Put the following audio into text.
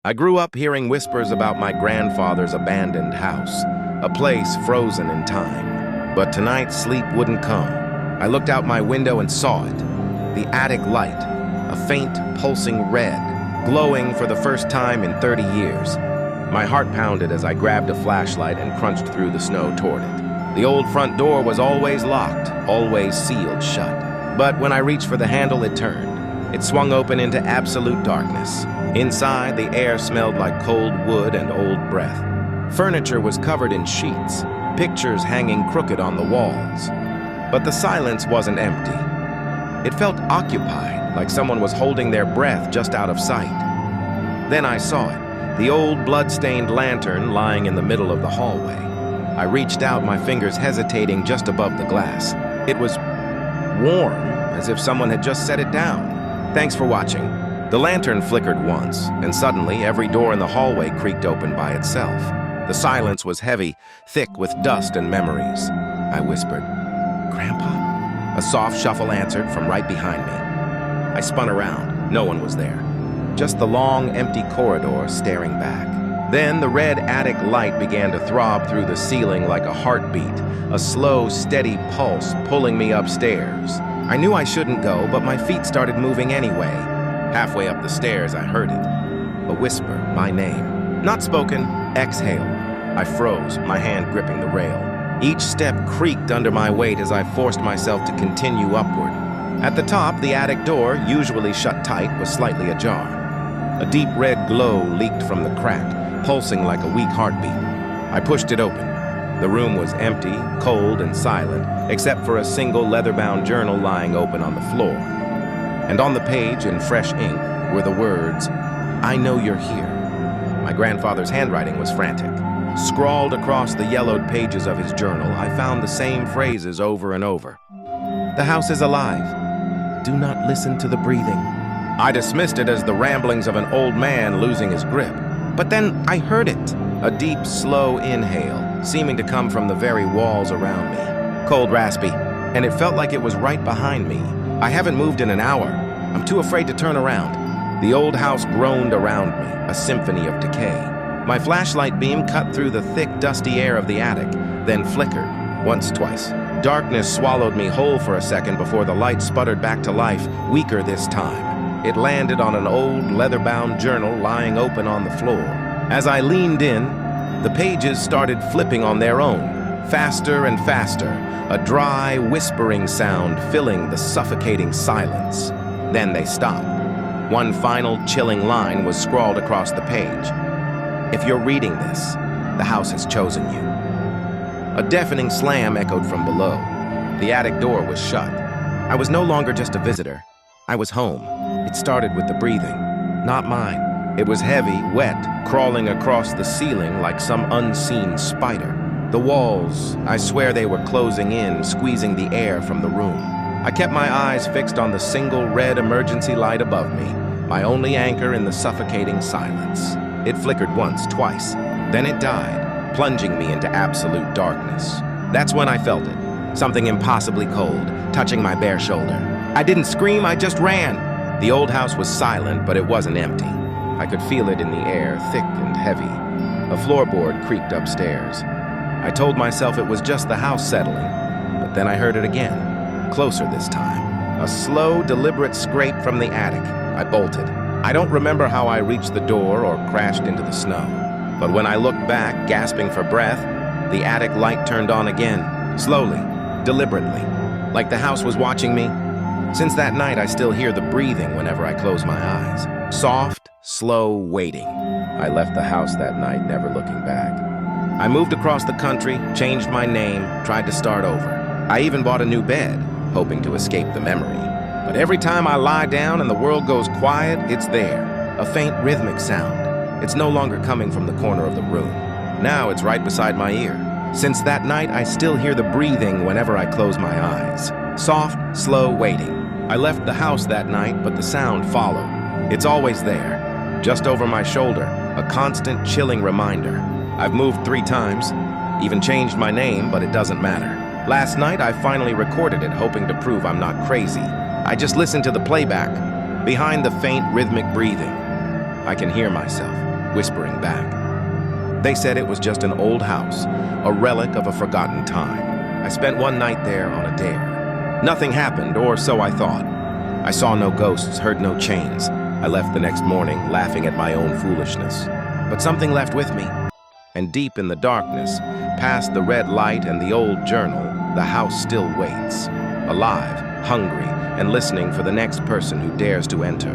I grew up hearing whispers about my grandfather's abandoned house, a place frozen in time. But tonight, sleep wouldn't come. I looked out my window and saw it. The attic light, a faint, pulsing red, glowing for the first time in 30 years. My heart pounded as I grabbed a flashlight and crunched through the snow toward it. The old front door was always locked, always sealed shut. But when I reached for the handle, it turned. It swung open into absolute darkness. Inside, the air smelled like cold wood and old breath. Furniture was covered in sheets, pictures hanging crooked on the walls. But the silence wasn't empty. It felt occupied, like someone was holding their breath just out of sight. Then I saw it, the old blood-stained lantern lying in the middle of the hallway. I reached out, my fingers hesitating just above the glass. It was warm, as if someone had just set it down. Thanks for watching. The lantern flickered once, and suddenly every door in the hallway creaked open by itself. The silence was heavy, thick with dust and memories. I whispered, "Grandpa?" A soft shuffle answered from right behind me. I spun around. No one was there. Just the long, empty corridor staring back. Then the red attic light began to throb through the ceiling like a heartbeat, a slow, steady pulse pulling me upstairs. I knew I shouldn't go, but my feet started moving anyway. Halfway up the stairs, I heard it. A whisper, my name. Not spoken, exhale. I froze, my hand gripping the rail. Each step creaked under my weight as I forced myself to continue upward. At the top, the attic door, usually shut tight, was slightly ajar. A deep red glow leaked from the crack, pulsing like a weak heartbeat. I pushed it open. The room was empty, cold, and silent, except for a single leather-bound journal lying open on the floor. And on the page, in fresh ink, were the words, "I know you're here." My grandfather's handwriting was frantic. Scrawled across the yellowed pages of his journal, I found the same phrases over and over. "The house is alive. Do not listen to the breathing." I dismissed it as the ramblings of an old man losing his grip. But then I heard it, a deep, slow inhale, seeming to come from the very walls around me. Cold, raspy, and it felt like it was right behind me. I haven't moved in an hour. I'm too afraid to turn around. The old house groaned around me, a symphony of decay. My flashlight beam cut through the thick, dusty air of the attic, then flickered, once, twice. Darkness swallowed me whole for a second before the light sputtered back to life, weaker this time. It landed on an old, leather-bound journal lying open on the floor. As I leaned in, the pages started flipping on their own, faster and faster, a dry, whispering sound filling the suffocating silence. Then they stopped. One final, chilling line was scrawled across the page. "If you're reading this, the house has chosen you." A deafening slam echoed from below. The attic door was shut. I was no longer just a visitor. I was home. It started with the breathing, not mine. It was heavy, wet, crawling across the ceiling like some unseen spider. The walls, I swear they were closing in, squeezing the air from the room. I kept my eyes fixed on the single red emergency light above me, my only anchor in the suffocating silence. It flickered once, twice. Then it died, plunging me into absolute darkness. That's when I felt it, something impossibly cold, touching my bare shoulder. I didn't scream, I just ran. The old house was silent, but it wasn't empty. I could feel it in the air, thick and heavy. A floorboard creaked upstairs. I told myself it was just the house settling, but then I heard it again, closer this time. A slow, deliberate scrape from the attic. I bolted. I don't remember how I reached the door or crashed into the snow. But when I looked back, gasping for breath, the attic light turned on again, slowly, deliberately, like the house was watching me. Since that night, I still hear the breathing whenever I close my eyes. Soft, slow waiting. I left the house that night, never looking back. I moved across the country, changed my name, tried to start over. I even bought a new bed, hoping to escape the memory. But every time I lie down and the world goes quiet, it's there, a faint rhythmic sound. It's no longer coming from the corner of the room. Now it's right beside my ear. Since that night, I still hear the breathing whenever I close my eyes. Soft, slow waiting. I left the house that night, but the sound followed. It's always there, just over my shoulder, a constant chilling reminder. I've moved 3 times, even changed my name, but it doesn't matter. Last night, I finally recorded it, hoping to prove I'm not crazy. I just listened to the playback. Behind the faint, rhythmic breathing, I can hear myself. whispering back. They said it was just an old house, a relic of a forgotten time. I spent one night there on a dare. Nothing happened, or so I thought. I saw no ghosts, heard no chains. I left the next morning, laughing at my own foolishness. But something left with me. And deep in the darkness, past the red light and the old journal, the house still waits, alive, hungry, and listening for the next person who dares to enter.